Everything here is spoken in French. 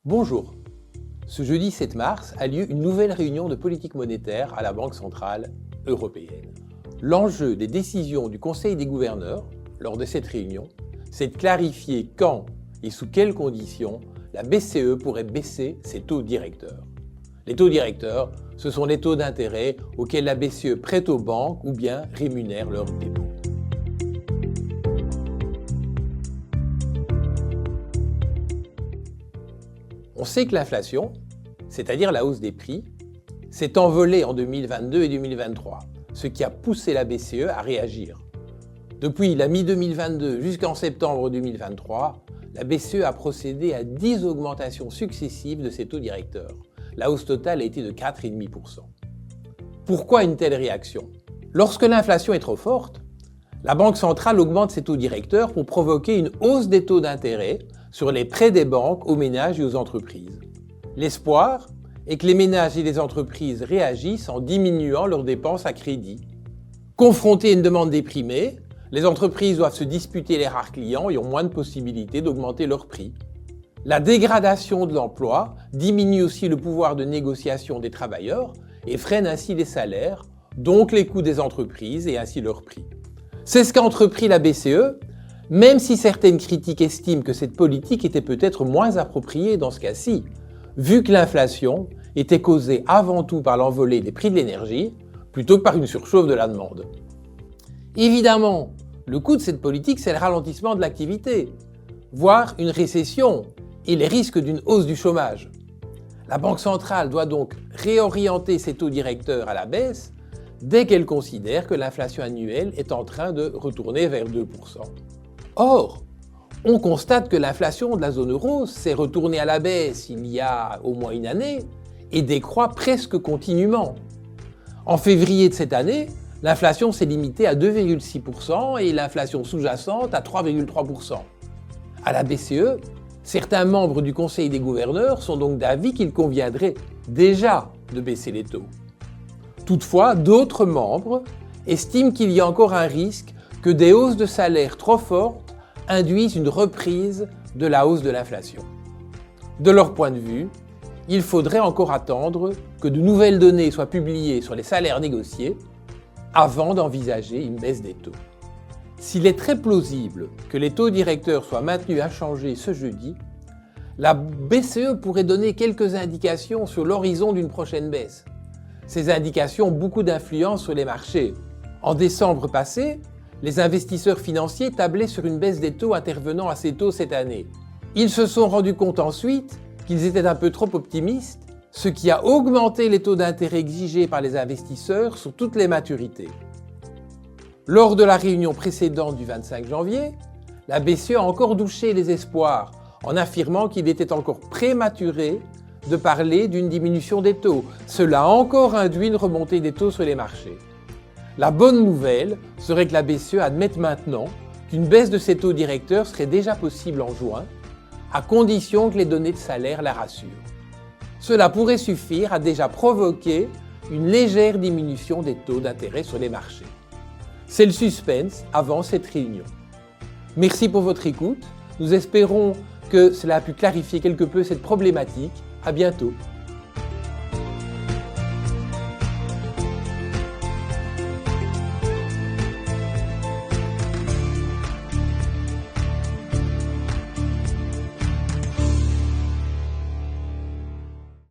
Bonjour. Ce jeudi 7 mars a lieu une nouvelle réunion de politique monétaire à la Banque centrale européenne. L'enjeu des décisions du Conseil des gouverneurs lors de cette réunion, c'est de clarifier quand et sous quelles conditions la BCE pourrait baisser ses taux directeurs. Les taux directeurs, ce sont les taux d'intérêt auxquels la BCE prête aux banques ou bien rémunère leurs dépôts. On sait que l'inflation, c'est-à-dire la hausse des prix, s'est envolée en 2022 et 2023, ce qui a poussé la BCE à réagir. Depuis la mi-2022 jusqu'en septembre 2023, la BCE a procédé à 10 augmentations successives de ses taux directeurs. La hausse totale a été de 4,5%. Pourquoi une telle réaction? Lorsque l'inflation est trop forte, la Banque centrale augmente ses taux directeurs pour provoquer une hausse des taux d'intérêt sur les prêts des banques aux ménages et aux entreprises. L'espoir est que les ménages et les entreprises réagissent en diminuant leurs dépenses à crédit. Confrontées à une demande déprimée, les entreprises doivent se disputer les rares clients et ont moins de possibilités d'augmenter leurs prix. La dégradation de l'emploi diminue aussi le pouvoir de négociation des travailleurs et freine ainsi les salaires, donc les coûts des entreprises et ainsi leurs prix. C'est ce qu'a entrepris la BCE, même si certaines critiques estiment que cette politique était peut-être moins appropriée dans ce cas-ci, vu que l'inflation était causée avant tout par l'envolée des prix de l'énergie, plutôt que par une surchauffe de la demande. Évidemment, le coût de cette politique, c'est le ralentissement de l'activité, voire une récession et les risques d'une hausse du chômage. La Banque centrale doit donc réorienter ses taux directeurs à la baisse dès qu'elle considère que l'inflation annuelle est en train de retourner vers 2%. Or, on constate que l'inflation de la zone euro s'est retournée à la baisse il y a au moins une année et décroît presque continuellement. En février de cette année, l'inflation s'est limitée à 2,6% et l'inflation sous-jacente à 3,3%. À la BCE, certains membres du Conseil des gouverneurs sont donc d'avis qu'il conviendrait déjà de baisser les taux. Toutefois, d'autres membres estiment qu'il y a encore un risque que des hausses de salaire trop fortes induisent une reprise de la hausse de l'inflation. De leur point de vue, il faudrait encore attendre que de nouvelles données soient publiées sur les salaires négociés avant d'envisager une baisse des taux. S'il est très plausible que les taux directeurs soient maintenus inchangés ce jeudi, la BCE pourrait donner quelques indications sur l'horizon d'une prochaine baisse. Ces indications ont beaucoup d'influence sur les marchés. En décembre passé, les investisseurs financiers tablaient sur une baisse des taux intervenant assez tôt cette année. Ils se sont rendus compte ensuite qu'ils étaient un peu trop optimistes, ce qui a augmenté les taux d'intérêt exigés par les investisseurs sur toutes les maturités. Lors de la réunion précédente du 25 janvier, la BCE a encore douché les espoirs en affirmant qu'il était encore prématuré de parler d'une diminution des taux. Cela a encore induit une remontée des taux sur les marchés. La bonne nouvelle serait que la BCE admette maintenant qu'une baisse de ses taux directeurs serait déjà possible en juin, à condition que les données de salaire la rassurent. Cela pourrait suffire à déjà provoquer une légère diminution des taux d'intérêt sur les marchés. C'est le suspense avant cette réunion. Merci pour votre écoute. Nous espérons que cela a pu clarifier quelque peu cette problématique. À bientôt.